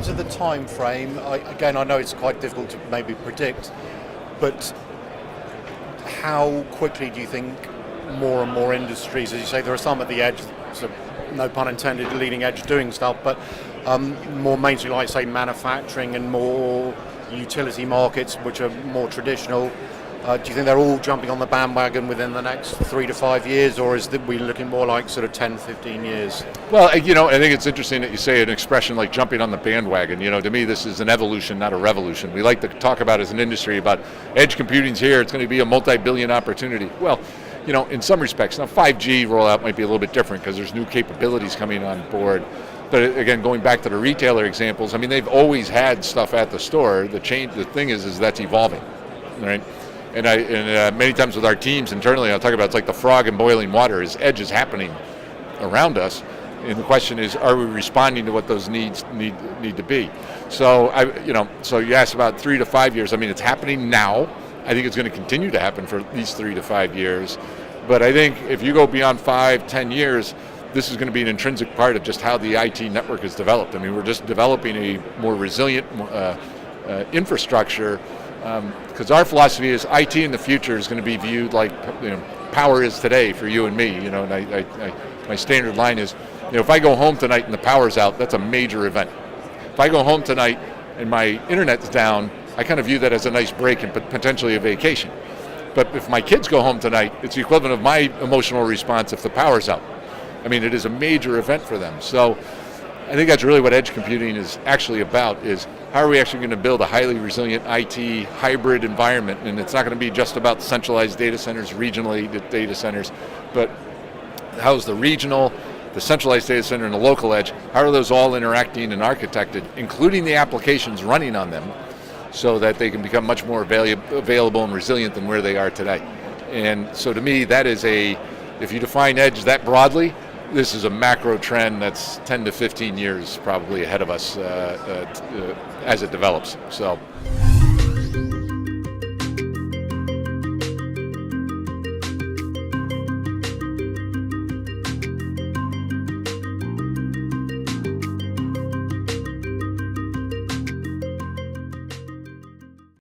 terms of the time frame, again, I know it's quite difficult to maybe predict, but how quickly do you think more and more industries, as you say, there are some at the edge, so no pun intended, leading edge doing stuff, but more mainstream, like say manufacturing and more utility markets, which are more traditional. Do you think they're all jumping on the bandwagon within the next 3 to 5 years, or is we looking more like sort of 10, 15 years? Well, I think it's interesting that you say an expression like jumping on the bandwagon. To me, this is an evolution, not a revolution. We like to talk about as an industry about edge computing's here, it's going to be a multi-billion opportunity. Well, in some respects, now 5G rollout might be a little bit different because there's new capabilities coming on board. But again, going back to the retailer examples, they've always had stuff at the store. The thing is that's evolving, right? And many times with our teams internally, I'll talk about it's like the frog in boiling water. Edge is happening around us, and the question is, are we responding to what those needs need to be? So so you asked about 3 to 5 years. It's happening now. I think it's going to continue to happen for at least 3 to 5 years. But I think if you go beyond 5, 10 years, this is going to be an intrinsic part of just how the IT network is developed. We're just developing a more resilient infrastructure. Because our philosophy is IT in the future is going to be viewed like power is today for you and me. And my standard line is, if I go home tonight and the power's out, that's a major event. If I go home tonight and my internet's down, I kind of view that as a nice break and potentially a vacation. But if my kids go home tonight, it's the equivalent of my emotional response if the power's out. It is a major event for them. So I think that's really what edge computing is actually about, is how are we actually going to build a highly resilient IT hybrid environment? And it's not going to be just about centralized data centers, regionally data centers, but how's the regional, the centralized data center, and the local edge, how are those all interacting and architected, including the applications running on them, so that they can become much more available and resilient than where they are today. And so to me, that is if you define edge that broadly, this is a macro trend that's 10 to 15 years probably ahead of us as it develops. So.